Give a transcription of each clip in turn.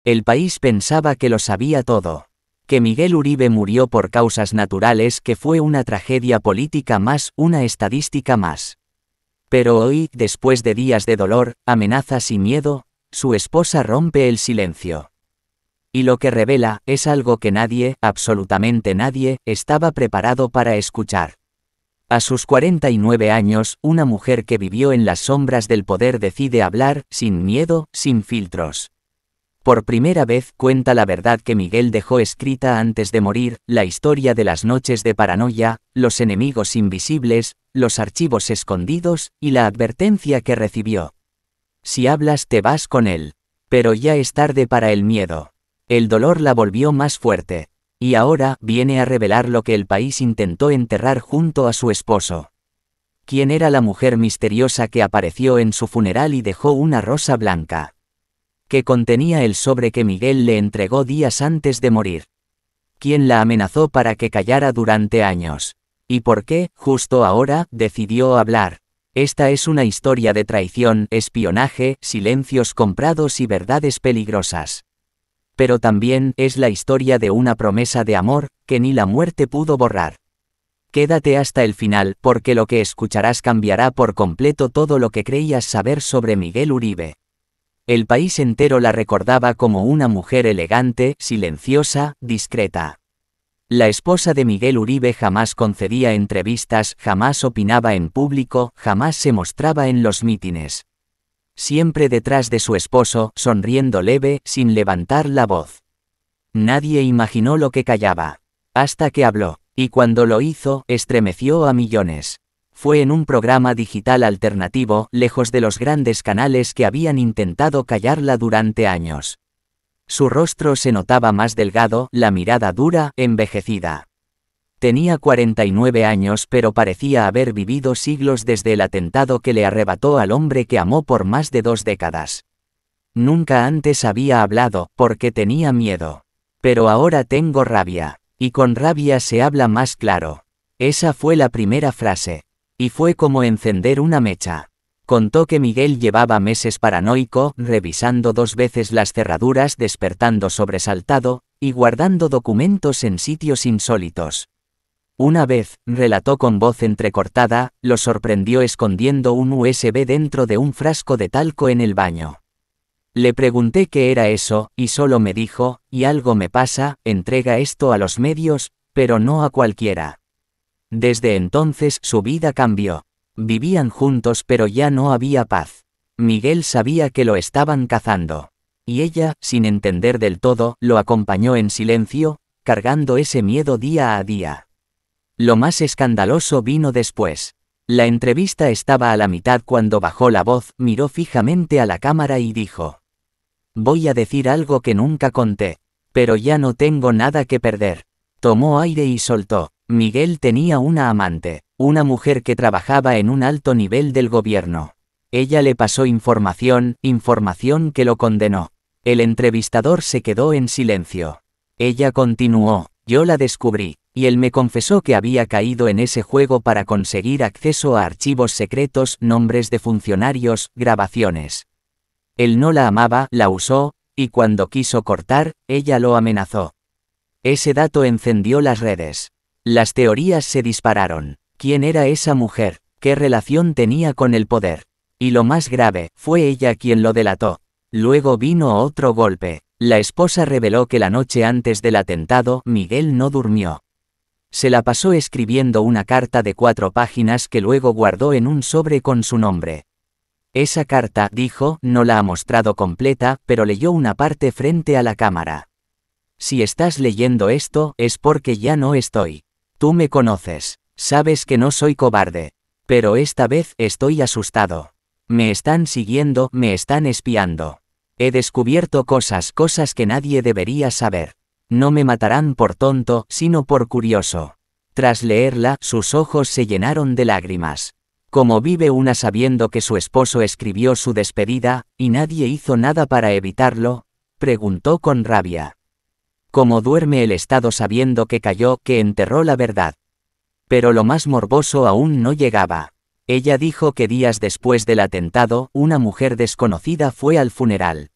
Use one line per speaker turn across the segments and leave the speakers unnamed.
El país pensaba que lo sabía todo. Que Miguel Uribe murió por causas naturales, que fue una tragedia política más, una estadística más. Pero hoy, después de días de dolor, amenazas y miedo, su esposa rompe el silencio. Y lo que revela es algo que nadie, absolutamente nadie, estaba preparado para escuchar. A sus 49 años, una mujer que vivió en las sombras del poder decide hablar, sin miedo, sin filtros. Por primera vez cuenta la verdad que Miguel dejó escrita antes de morir, la historia de las noches de paranoia, los enemigos invisibles, los archivos escondidos, y la advertencia que recibió. Si hablas te vas con él. Pero ya es tarde para el miedo. El dolor la volvió más fuerte. Y ahora viene a revelar lo que el país intentó enterrar junto a su esposo. ¿Quién era la mujer misteriosa que apareció en su funeral y dejó una rosa blanca? Que contenía el sobre que Miguel le entregó días antes de morir. ¿Quién la amenazó para que callara durante años? ¿Y por qué, justo ahora, decidió hablar? Esta es una historia de traición, espionaje, silencios comprados y verdades peligrosas. Pero también es la historia de una promesa de amor, que ni la muerte pudo borrar. Quédate hasta el final, porque lo que escucharás cambiará por completo todo lo que creías saber sobre Miguel Uribe. El país entero la recordaba como una mujer elegante, silenciosa, discreta. La esposa de Miguel Uribe jamás concedía entrevistas, jamás opinaba en público, jamás se mostraba en los mítines. Siempre detrás de su esposo, sonriendo leve, sin levantar la voz. Nadie imaginó lo que callaba. Hasta que habló, y cuando lo hizo, estremeció a millones. Fue en un programa digital alternativo, lejos de los grandes canales que habían intentado callarla durante años. Su rostro se notaba más delgado, la mirada dura, envejecida. Tenía 49 años, pero parecía haber vivido siglos desde el atentado que le arrebató al hombre que amó por más de 2 décadas. Nunca antes había hablado, porque tenía miedo. Pero ahora tengo rabia. Y con rabia se habla más claro. Esa fue la primera frase. Y fue como encender una mecha. Contó que Miguel llevaba meses paranoico, revisando 2 veces las cerraduras, despertando sobresaltado, y guardando documentos en sitios insólitos. Una vez, relató con voz entrecortada, lo sorprendió escondiendo un USB dentro de un frasco de talco en el baño. Le pregunté qué era eso, y solo me dijo, y algo me pasa, entrega esto a los medios, pero no a cualquiera. Desde entonces su vida cambió. Vivían juntos pero ya no había paz. Miguel sabía que lo estaban cazando. Y ella, sin entender del todo, lo acompañó en silencio, cargando ese miedo día a día. Lo más escandaloso vino después. La entrevista estaba a la mitad cuando bajó la voz, miró fijamente a la cámara y dijo: «Voy a decir algo que nunca conté. Pero ya no tengo nada que perder». Tomó aire y soltó. Miguel tenía una amante, una mujer que trabajaba en un alto nivel del gobierno. Ella le pasó información que lo condenó. El entrevistador se quedó en silencio. Ella continuó: «Yo la descubrí, y él me confesó que había caído en ese juego para conseguir acceso a archivos secretos, nombres de funcionarios, grabaciones. Él no la amaba, la usó, y cuando quiso cortar, ella lo amenazó». Ese dato encendió las redes. Las teorías se dispararon. ¿Quién era esa mujer? ¿Qué relación tenía con el poder? Y lo más grave, fue ella quien lo delató. Luego vino otro golpe. La esposa reveló que la noche antes del atentado, Miguel no durmió. Se la pasó escribiendo una carta de 4 páginas que luego guardó en un sobre con su nombre. Esa carta, dijo, no la ha mostrado completa, pero leyó una parte frente a la cámara. «Si estás leyendo esto, es porque ya no estoy. Tú me conoces. Sabes que no soy cobarde. Pero esta vez estoy asustado. Me están siguiendo, me están espiando. He descubierto cosas que nadie debería saber. No me matarán por tonto, sino por curioso». Tras leerla, sus ojos se llenaron de lágrimas. ¿Cómo vive una sabiendo que su esposo escribió su despedida, y nadie hizo nada para evitarlo?, preguntó con rabia. ¿Cómo duerme el Estado sabiendo que cayó, que enterró la verdad? Pero lo más morboso aún no llegaba. Ella dijo que días después del atentado, una mujer desconocida fue al funeral.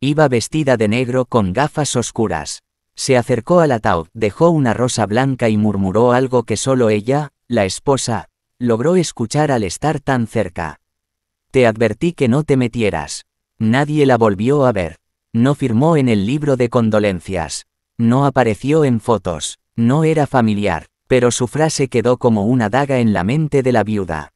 Iba vestida de negro con gafas oscuras. Se acercó al ataúd, dejó una rosa blanca y murmuró algo que solo ella, la esposa, logró escuchar al estar tan cerca. Te advertí que no te metieras. Nadie la volvió a ver. No firmó en el libro de condolencias. No apareció en fotos. No era familiar, pero su frase quedó como una daga en la mente de la viuda.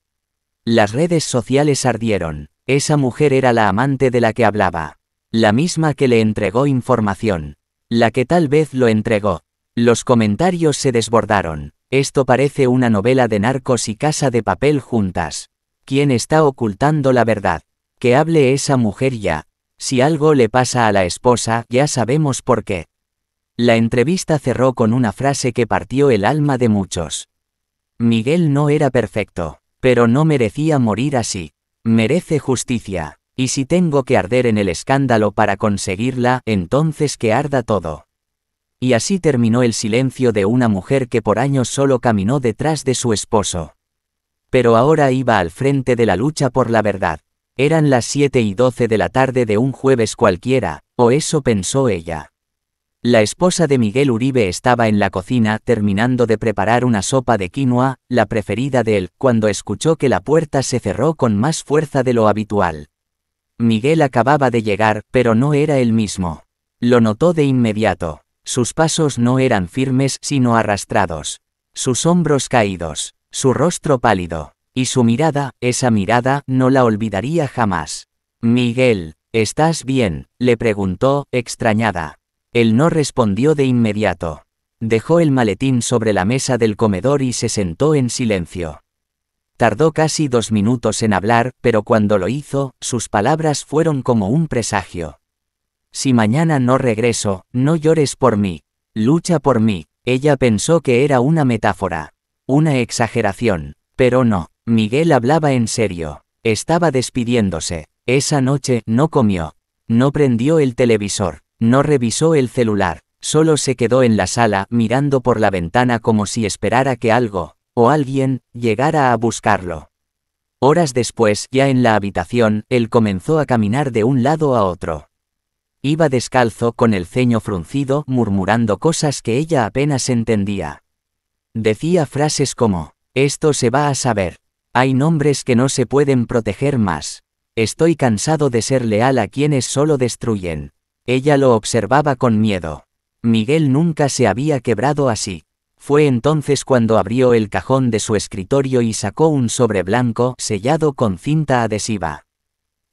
Las redes sociales ardieron. Esa mujer era la amante de la que hablaba. La misma que le entregó información. La que tal vez lo entregó. Los comentarios se desbordaron. Esto parece una novela de Narcos y Casa de Papel juntas. ¿Quién está ocultando la verdad? Que hable esa mujer ya. Si algo le pasa a la esposa, ya sabemos por qué. La entrevista cerró con una frase que partió el alma de muchos. Miguel no era perfecto, pero no merecía morir así. Merece justicia. Y si tengo que arder en el escándalo para conseguirla, entonces que arda todo. Y así terminó el silencio de una mujer que por años solo caminó detrás de su esposo. Pero ahora iba al frente de la lucha por la verdad. Eran las 7:12 de la tarde de un jueves cualquiera, o eso pensó ella. La esposa de Miguel Uribe estaba en la cocina terminando de preparar una sopa de quinoa, la preferida de él, cuando escuchó que la puerta se cerró con más fuerza de lo habitual. Miguel acababa de llegar, pero no era el mismo. Lo notó de inmediato. Sus pasos no eran firmes sino arrastrados. Sus hombros caídos, su rostro pálido, y su mirada, esa mirada, no la olvidaría jamás. Miguel, ¿estás bien?, le preguntó, extrañada. Él no respondió de inmediato. Dejó el maletín sobre la mesa del comedor y se sentó en silencio. Tardó casi 2 minutos en hablar, pero cuando lo hizo, sus palabras fueron como un presagio. Si mañana no regreso, no llores por mí. Lucha por mí. Ella pensó que era una metáfora. Una exageración. Pero no. Miguel hablaba en serio. Estaba despidiéndose. Esa noche no comió. No prendió el televisor. No revisó el celular. Solo se quedó en la sala mirando por la ventana como si esperara que algo, o alguien, llegara a buscarlo. Horas después, ya en la habitación, él comenzó a caminar de un lado a otro. Iba descalzo con el ceño fruncido, murmurando cosas que ella apenas entendía. Decía frases como, esto se va a saber. Hay nombres que no se pueden proteger más. Estoy cansado de ser leal a quienes solo destruyen. Ella lo observaba con miedo. Miguel nunca se había quebrado así. Fue entonces cuando abrió el cajón de su escritorio y sacó un sobre blanco sellado con cinta adhesiva.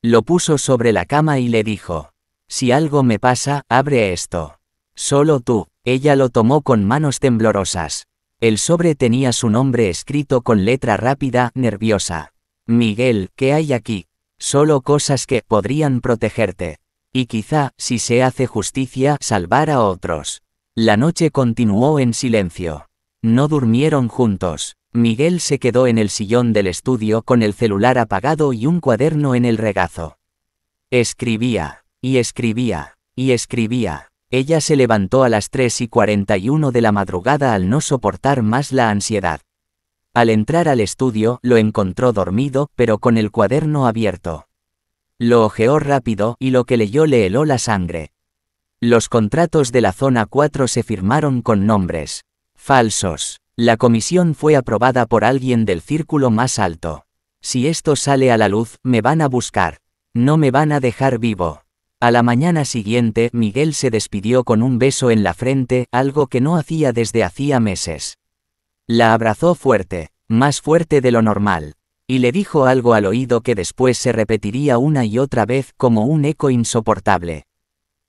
Lo puso sobre la cama y le dijo, si algo me pasa, abre esto. Solo tú. Ella lo tomó con manos temblorosas. El sobre tenía su nombre escrito con letra rápida, nerviosa. Miguel, ¿qué hay aquí? Solo cosas que podrían protegerte. Y quizá, si se hace justicia, salvar a otros. La noche continuó en silencio. No durmieron juntos. Miguel se quedó en el sillón del estudio con el celular apagado y un cuaderno en el regazo. Escribía. Y escribía, y escribía. Ella se levantó a las 3:41 de la madrugada al no soportar más la ansiedad. Al entrar al estudio, lo encontró dormido, pero con el cuaderno abierto. Lo hojeó rápido, y lo que leyó le heló la sangre. Los contratos de la Zona 4 se firmaron con nombres falsos. La comisión fue aprobada por alguien del círculo más alto. Si esto sale a la luz, me van a buscar. No me van a dejar vivo. A la mañana siguiente, Miguel se despidió con un beso en la frente, algo que no hacía desde hacía meses. La abrazó fuerte, más fuerte de lo normal, y le dijo algo al oído que después se repetiría una y otra vez como un eco insoportable.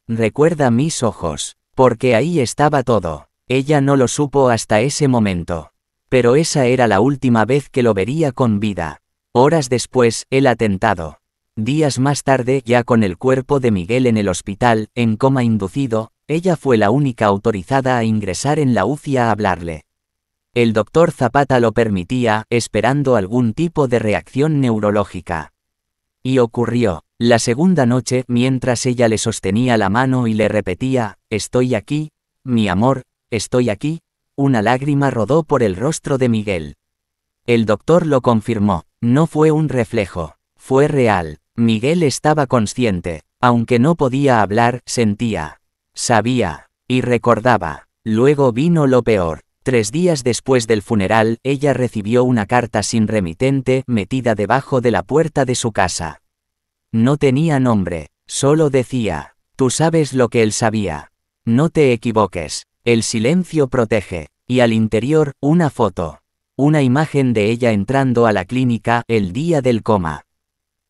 Recuerda mis ojos, porque ahí estaba todo. Ella no lo supo hasta ese momento. Pero esa era la última vez que lo vería con vida. Horas después, el atentado. Días más tarde, ya con el cuerpo de Miguel en el hospital, en coma inducido, ella fue la única autorizada a ingresar en la UCI a hablarle. El doctor Zapata lo permitía, esperando algún tipo de reacción neurológica. Y ocurrió. La segunda noche, mientras ella le sostenía la mano y le repetía, estoy aquí, mi amor, estoy aquí, una lágrima rodó por el rostro de Miguel. El doctor lo confirmó, no fue un reflejo, fue real. Miguel estaba consciente, Aunque no podía hablar, sentía. Sabía. Y recordaba. Luego vino lo peor. 3 días después del funeral, ella recibió una carta sin remitente, metida debajo de la puerta de su casa. No tenía nombre, solo decía, tú sabes lo que él sabía. No te equivoques, el silencio protege, y al interior, una foto. Una imagen de ella entrando a la clínica, el día del coma.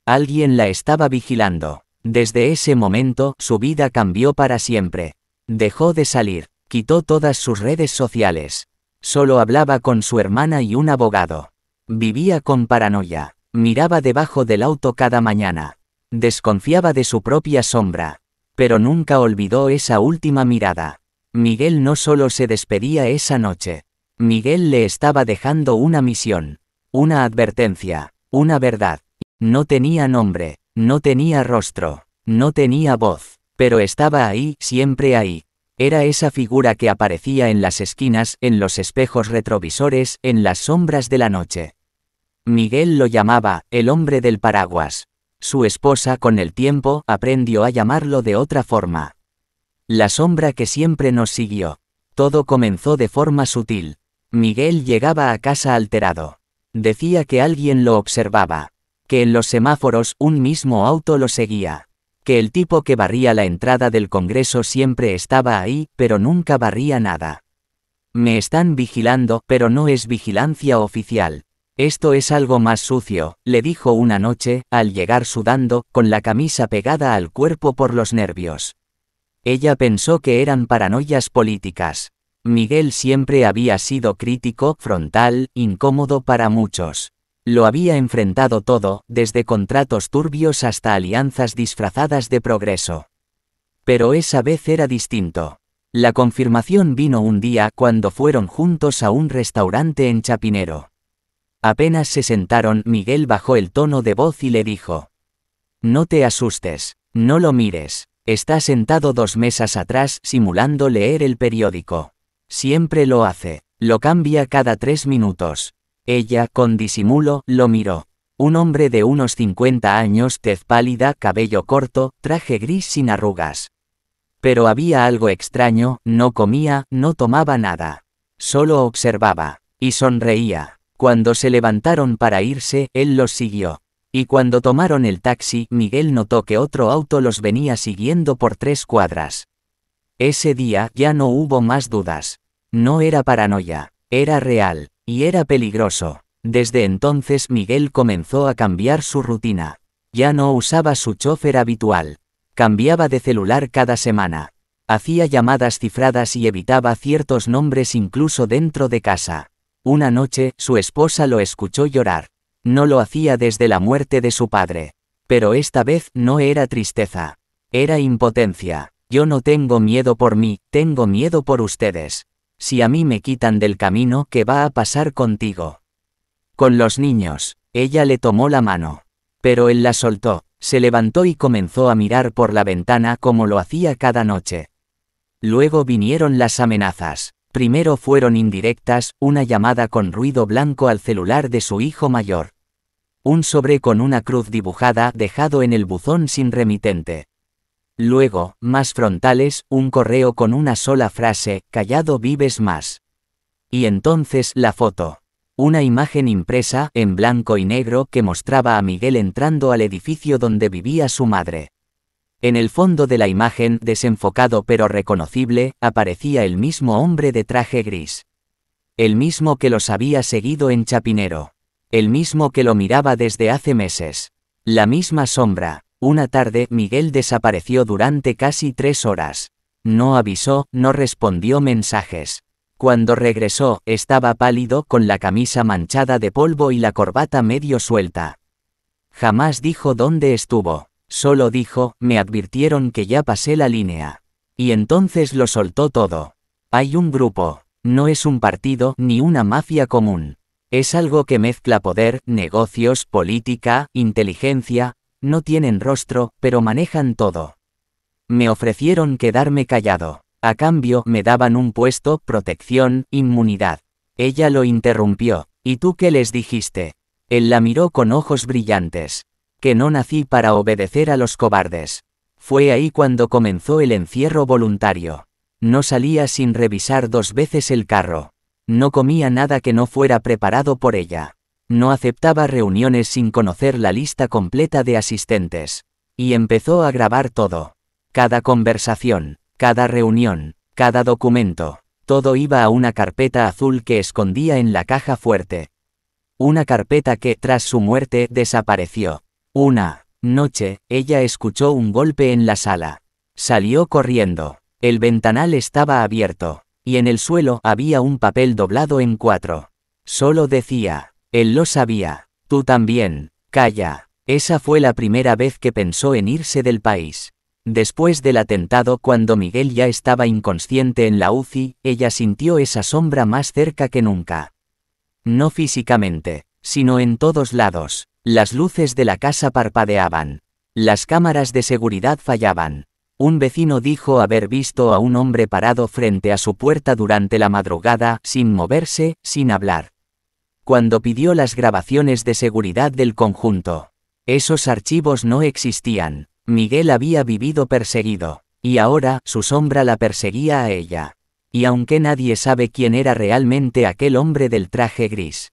Alguien la estaba vigilando. Desde ese momento, su vida cambió para siempre. Dejó de salir, quitó todas sus redes sociales. Solo hablaba con su hermana y un abogado. Vivía con paranoia. Miraba debajo del auto cada mañana. Desconfiaba de su propia sombra. Pero nunca olvidó esa última mirada. Miguel no solo se despedía esa noche. Miguel le estaba dejando una misión. Una advertencia. Una verdad. No tenía nombre. No tenía rostro. No tenía voz. Pero estaba ahí, siempre ahí. Era esa figura que aparecía en las esquinas, en los espejos retrovisores, en las sombras de la noche. Miguel lo llamaba, el hombre del paraguas. Su esposa, con el tiempo, aprendió a llamarlo de otra forma. La sombra que siempre nos siguió. Todo comenzó de forma sutil. Miguel llegaba a casa alterado. Decía que alguien lo observaba. Que en los semáforos un mismo auto lo seguía. Que el tipo que barría la entrada del Congreso siempre estaba ahí, pero nunca barría nada. Me están vigilando, pero no es vigilancia oficial. Esto es algo más sucio, le dijo una noche, al llegar sudando, con la camisa pegada al cuerpo por los nervios. Ella pensó que eran paranoias políticas. Miguel siempre había sido crítico, frontal, incómodo para muchos. Lo había enfrentado todo, desde contratos turbios hasta alianzas disfrazadas de progreso. Pero esa vez era distinto. La confirmación vino un día cuando fueron juntos a un restaurante en Chapinero. Apenas se sentaron, Miguel bajó el tono de voz y le dijo: no te asustes, no lo mires, está sentado 2 mesas atrás simulando leer el periódico. Siempre lo hace, lo cambia cada 3 minutos. Ella, con disimulo, lo miró. Un hombre de unos 50 años, tez pálida, cabello corto, traje gris sin arrugas. Pero había algo extraño, no comía, no tomaba nada. Solo observaba. Y sonreía. Cuando se levantaron para irse, él los siguió. Y cuando tomaron el taxi, Miguel notó que otro auto los venía siguiendo por 3 cuadras. Ese día, ya no hubo más dudas. No era paranoia, era real. Y era peligroso. Desde entonces Miguel comenzó a cambiar su rutina. Ya no usaba su chofer habitual. Cambiaba de celular cada semana. Hacía llamadas cifradas y evitaba ciertos nombres incluso dentro de casa. Una noche, su esposa lo escuchó llorar. No lo hacía desde la muerte de su padre. Pero esta vez no era tristeza. Era impotencia. Yo no tengo miedo por mí, tengo miedo por ustedes. Si a mí me quitan del camino, ¿qué va a pasar contigo? Con los niños. Ella le tomó la mano. Pero él la soltó, se levantó y comenzó a mirar por la ventana como lo hacía cada noche. Luego vinieron las amenazas. Primero fueron indirectas, una llamada con ruido blanco al celular de su hijo mayor. Un sobre con una cruz dibujada dejado en el buzón sin remitente. Luego, más frontales, un correo con una sola frase, callado vives más. Y entonces la foto. Una imagen impresa, en blanco y negro, que mostraba a Miguel entrando al edificio donde vivía su madre. En el fondo de la imagen, desenfocado pero reconocible, aparecía el mismo hombre de traje gris. El mismo que los había seguido en Chapinero. El mismo que lo miraba desde hace meses. La misma sombra. Una tarde, Miguel desapareció durante casi 3 horas. No avisó, no respondió mensajes. Cuando regresó, estaba pálido, con la camisa manchada de polvo y la corbata medio suelta. Jamás dijo dónde estuvo. Solo dijo, me advirtieron que ya pasé la línea. Y entonces lo soltó todo. Hay un grupo. No es un partido, ni una mafia común. Es algo que mezcla poder, negocios, política, inteligencia. No tienen rostro, pero manejan todo. Me ofrecieron quedarme callado. A cambio, me daban un puesto, protección, inmunidad. Ella lo interrumpió. ¿Y tú qué les dijiste? Él la miró con ojos brillantes. Que no nací para obedecer a los cobardes. Fue ahí cuando comenzó el encierro voluntario. No salía sin revisar 2 veces el carro. No comía nada que no fuera preparado por ella. No aceptaba reuniones sin conocer la lista completa de asistentes. Y empezó a grabar todo. Cada conversación, cada reunión, cada documento. Todo iba a una carpeta azul que escondía en la caja fuerte. Una carpeta que, tras su muerte, desapareció. Una noche, ella escuchó un golpe en la sala. Salió corriendo. El ventanal estaba abierto, y en el suelo había un papel doblado en 4. Solo decía, él lo sabía, tú también, calla. Esa fue la primera vez que pensó en irse del país. Después del atentado, cuando Miguel ya estaba inconsciente en la UCI, ella sintió esa sombra más cerca que nunca. No físicamente, sino en todos lados. Las luces de la casa parpadeaban. Las cámaras de seguridad fallaban. Un vecino dijo haber visto a un hombre parado frente a su puerta durante la madrugada, sin moverse, sin hablar. Cuando pidió las grabaciones de seguridad del conjunto, esos archivos no existían. Miguel había vivido perseguido, y ahora su sombra la perseguía a ella. Y aunque nadie sabe quién era realmente aquel hombre del traje gris,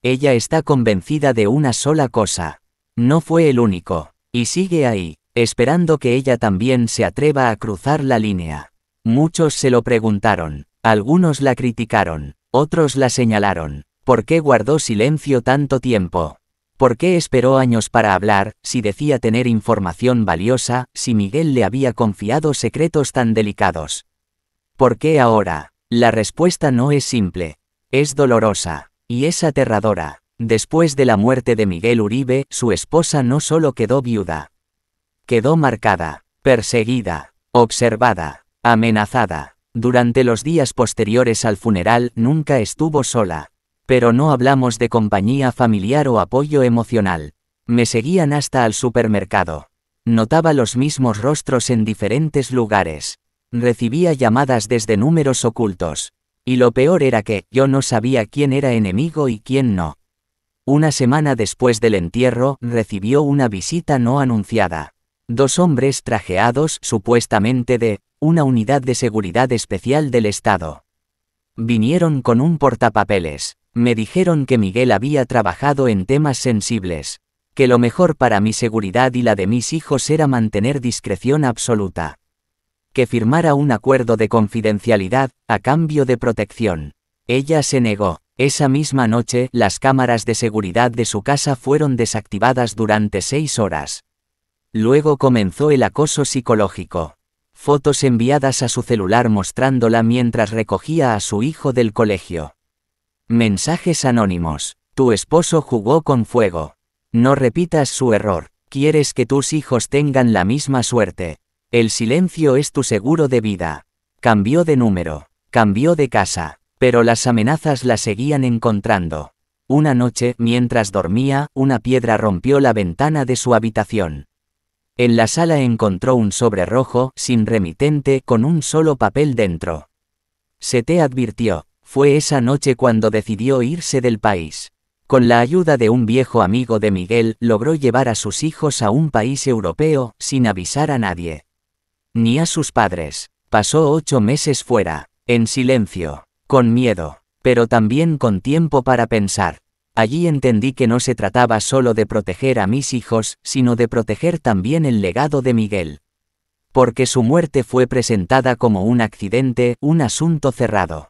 ella está convencida de una sola cosa. No fue el único, y sigue ahí, esperando que ella también se atreva a cruzar la línea. Muchos se lo preguntaron, algunos la criticaron, otros la señalaron. ¿Por qué guardó silencio tanto tiempo? ¿Por qué esperó años para hablar, si decía tener información valiosa, si Miguel le había confiado secretos tan delicados? ¿Por qué ahora? La respuesta no es simple. Es dolorosa. Y es aterradora. Después de la muerte de Miguel Uribe, su esposa no solo quedó viuda. Quedó marcada, perseguida, observada, amenazada. Durante los días posteriores al funeral nunca estuvo sola. Pero no hablamos de compañía familiar o apoyo emocional. Me seguían hasta al supermercado. Notaba los mismos rostros en diferentes lugares. Recibía llamadas desde números ocultos. Y lo peor era que yo no sabía quién era enemigo y quién no. Una semana después del entierro, recibió una visita no anunciada. 2 hombres trajeados, supuestamente de una unidad de seguridad especial del Estado. Vinieron con un portapapeles. Me dijeron que Miguel había trabajado en temas sensibles, que lo mejor para mi seguridad y la de mis hijos era mantener discreción absoluta. Que firmara un acuerdo de confidencialidad, a cambio de protección. Ella se negó. Esa misma noche, las cámaras de seguridad de su casa fueron desactivadas durante 6 horas. Luego comenzó el acoso psicológico. Fotos enviadas a su celular mostrándola mientras recogía a su hijo del colegio. Mensajes anónimos. Tu esposo jugó con fuego. No repitas su error. Quieres que tus hijos tengan la misma suerte. El silencio es tu seguro de vida. Cambió de número. Cambió de casa. Pero las amenazas la seguían encontrando. Una noche, mientras dormía, una piedra rompió la ventana de su habitación. En la sala encontró un sobre rojo, sin remitente, con un solo papel dentro. Se te advirtió. Fue esa noche cuando decidió irse del país. Con la ayuda de un viejo amigo de Miguel, logró llevar a sus hijos a un país europeo, sin avisar a nadie. Ni a sus padres. Pasó 8 meses fuera, en silencio, con miedo, pero también con tiempo para pensar. Allí entendí que no se trataba solo de proteger a mis hijos, sino de proteger también el legado de Miguel. Porque su muerte fue presentada como un accidente, un asunto cerrado.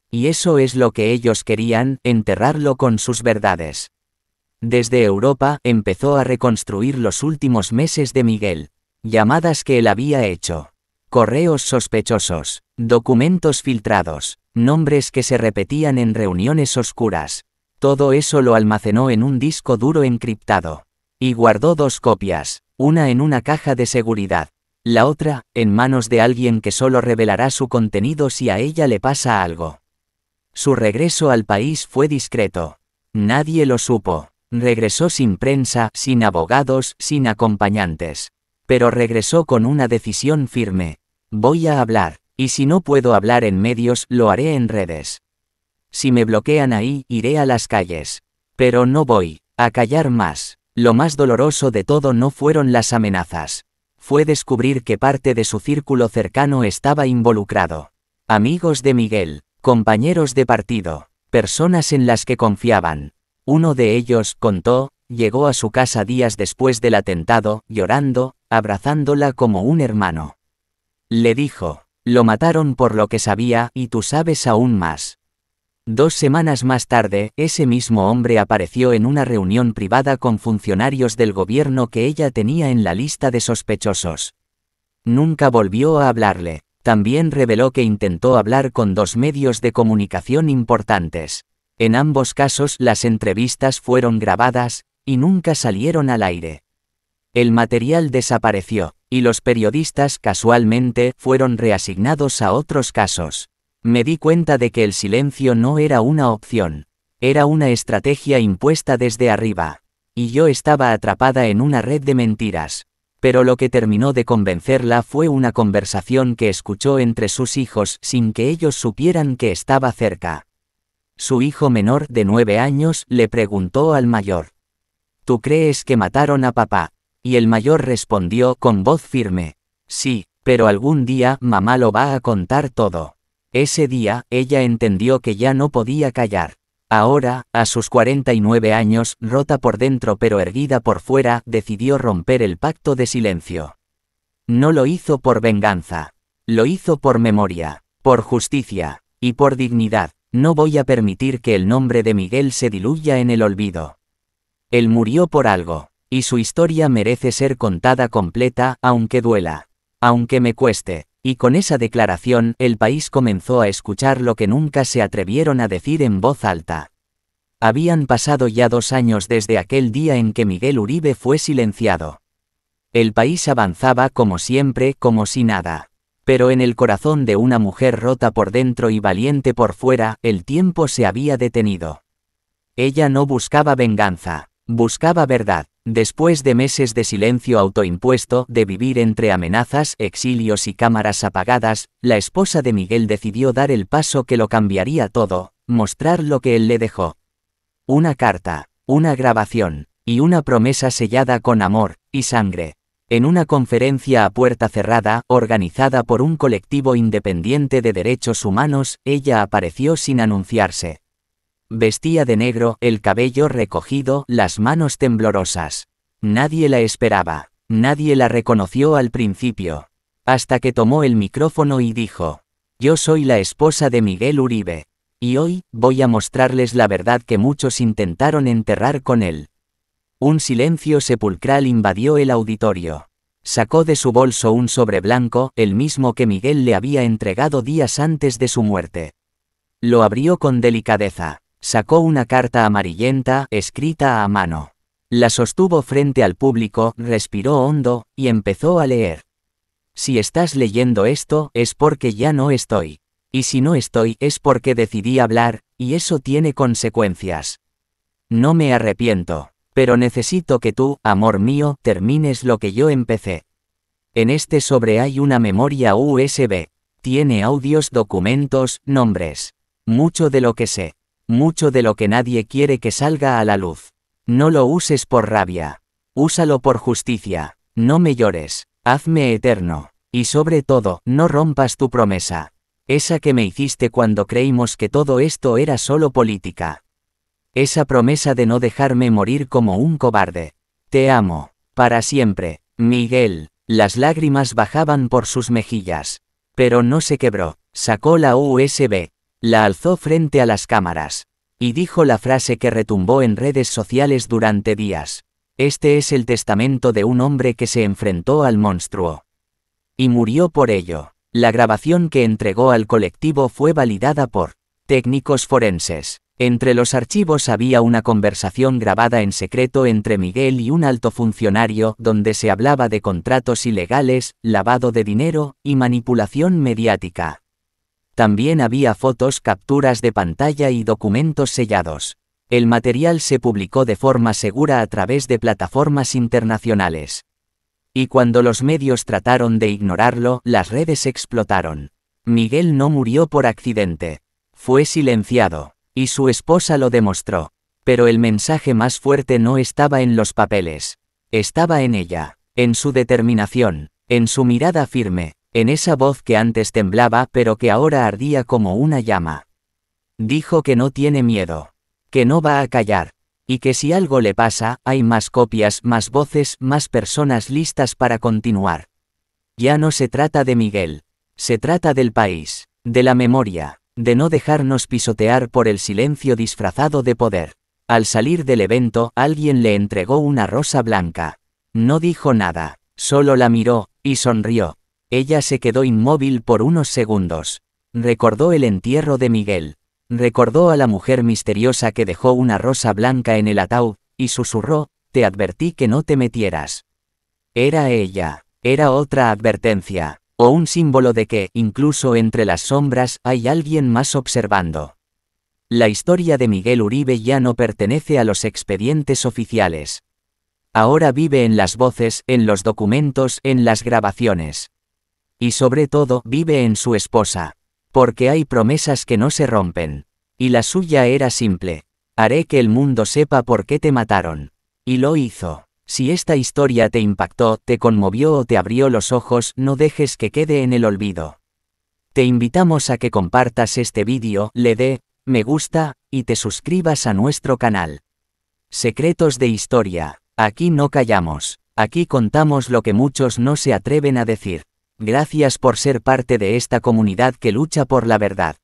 Y eso es lo que ellos querían, enterrarlo con sus verdades. Desde Europa, empezó a reconstruir los últimos meses de Miguel. Llamadas que él había hecho. Correos sospechosos. Documentos filtrados. Nombres que se repetían en reuniones oscuras. Todo eso lo almacenó en un disco duro encriptado. Y guardó 2 copias. Una en una caja de seguridad. La otra, en manos de alguien que solo revelará su contenido si a ella le pasa algo. Su regreso al país fue discreto. Nadie lo supo. Regresó sin prensa, sin abogados, sin acompañantes. Pero regresó con una decisión firme. Voy a hablar, y si no puedo hablar en medios, lo haré en redes. Si me bloquean ahí, iré a las calles. Pero no voy a callar más. Lo más doloroso de todo no fueron las amenazas. fue descubrir que parte de su círculo cercano estaba involucrado. Amigos de Miguel, compañeros de partido, personas en las que confiaban. Uno de ellos, contó, llegó a su casa días después del atentado, llorando, abrazándola como un hermano. Le dijo, lo mataron por lo que sabía, y tú sabes aún más. 2 semanas más tarde, ese mismo hombre apareció en una reunión privada con funcionarios del gobierno que ella tenía en la lista de sospechosos. Nunca volvió a hablarle. También reveló que intentó hablar con 2 medios de comunicación importantes. En ambos casos las entrevistas fueron grabadas, y nunca salieron al aire. El material desapareció, y los periodistas casualmente fueron reasignados a otros casos. Me di cuenta de que el silencio no era una opción. Era una estrategia impuesta desde arriba. Y yo estaba atrapada en una red de mentiras. Pero lo que terminó de convencerla fue una conversación que escuchó entre sus hijos sin que ellos supieran que estaba cerca. Su hijo menor de 9 años le preguntó al mayor: ¿Tú crees que mataron a papá? Y el mayor respondió con voz firme: sí, pero algún día mamá lo va a contar todo. Ese día, ella entendió que ya no podía callar. Ahora, a sus 49 años, rota por dentro pero erguida por fuera, decidió romper el pacto de silencio. No lo hizo por venganza. Lo hizo por memoria, por justicia, y por dignidad. No voy a permitir que el nombre de Miguel se diluya en el olvido. Él murió por algo, y su historia merece ser contada completa, aunque duela. Aunque me cueste. Y con esa declaración, el país comenzó a escuchar lo que nunca se atrevieron a decir en voz alta. Habían pasado ya 2 años desde aquel día en que Miguel Uribe fue silenciado. El país avanzaba como siempre, como si nada. Pero en el corazón de una mujer rota por dentro y valiente por fuera, el tiempo se había detenido. Ella no buscaba venganza, buscaba verdad. Después de meses de silencio autoimpuesto, de vivir entre amenazas, exilios y cámaras apagadas, la esposa de Miguel decidió dar el paso que lo cambiaría todo, mostrar lo que él le dejó. Una carta, una grabación, y una promesa sellada con amor y sangre. En una conferencia a puerta cerrada, organizada por un colectivo independiente de derechos humanos, ella apareció sin anunciarse. Vestía de negro, el cabello recogido, las manos temblorosas. Nadie la esperaba, nadie la reconoció al principio. Hasta que tomó el micrófono y dijo: yo soy la esposa de Miguel Uribe. Y hoy, voy a mostrarles la verdad que muchos intentaron enterrar con él. Un silencio sepulcral invadió el auditorio. Sacó de su bolso un sobre blanco, el mismo que Miguel le había entregado días antes de su muerte. Lo abrió con delicadeza. Sacó una carta amarillenta, escrita a mano. La sostuvo frente al público, respiró hondo, y empezó a leer. Si estás leyendo esto, es porque ya no estoy. Y si no estoy, es porque decidí hablar, y eso tiene consecuencias. No me arrepiento, pero necesito que tú, amor mío, termines lo que yo empecé. En este sobre hay una memoria USB. Tiene audios, documentos, nombres. Mucho de lo que sé. Mucho de lo que nadie quiere que salga a la luz. No lo uses por rabia. Úsalo por justicia. No me llores. Hazme eterno. Y sobre todo, no rompas tu promesa. Esa que me hiciste cuando creímos que todo esto era solo política. Esa promesa de no dejarme morir como un cobarde. Te amo. Para siempre. Miguel. Las lágrimas bajaban por sus mejillas. Pero no se quebró. Sacó la USB. La alzó frente a las cámaras. Y dijo la frase que retumbó en redes sociales durante días. Este es el testamento de un hombre que se enfrentó al monstruo. Y murió por ello. La grabación que entregó al colectivo fue validada por técnicos forenses. Entre los archivos había una conversación grabada en secreto entre Miguel y un alto funcionario donde se hablaba de contratos ilegales, lavado de dinero y manipulación mediática. También había fotos, capturas de pantalla y documentos sellados. El material se publicó de forma segura a través de plataformas internacionales. Y cuando los medios trataron de ignorarlo, las redes explotaron. Miguel no murió por accidente. Fue silenciado. Y su esposa lo demostró. Pero el mensaje más fuerte no estaba en los papeles. Estaba en ella. En su determinación, en su mirada firme, en esa voz que antes temblaba pero que ahora ardía como una llama. Dijo que no tiene miedo, que no va a callar, y que si algo le pasa, hay más copias, más voces, más personas listas para continuar. Ya no se trata de Miguel, se trata del país, de la memoria, de no dejarnos pisotear por el silencio disfrazado de poder. Al salir del evento, alguien le entregó una rosa blanca. No dijo nada, solo la miró, y sonrió. Ella se quedó inmóvil por unos segundos. Recordó el entierro de Miguel. Recordó a la mujer misteriosa que dejó una rosa blanca en el ataúd, y susurró, te advertí que no te metieras. Era ella, era otra advertencia, o un símbolo de que, incluso entre las sombras, hay alguien más observando. La historia de Miguel Uribe ya no pertenece a los expedientes oficiales. Ahora vive en las voces, en los documentos, en las grabaciones. Y sobre todo, vive en su esposa. Porque hay promesas que no se rompen. Y la suya era simple. Haré que el mundo sepa por qué te mataron. Y lo hizo. Si esta historia te impactó, te conmovió o te abrió los ojos, no dejes que quede en el olvido. Te invitamos a que compartas este vídeo, le dé me gusta, y te suscribas a nuestro canal. Secretos de Historia. Aquí no callamos. Aquí contamos lo que muchos no se atreven a decir. Gracias por ser parte de esta comunidad que lucha por la verdad.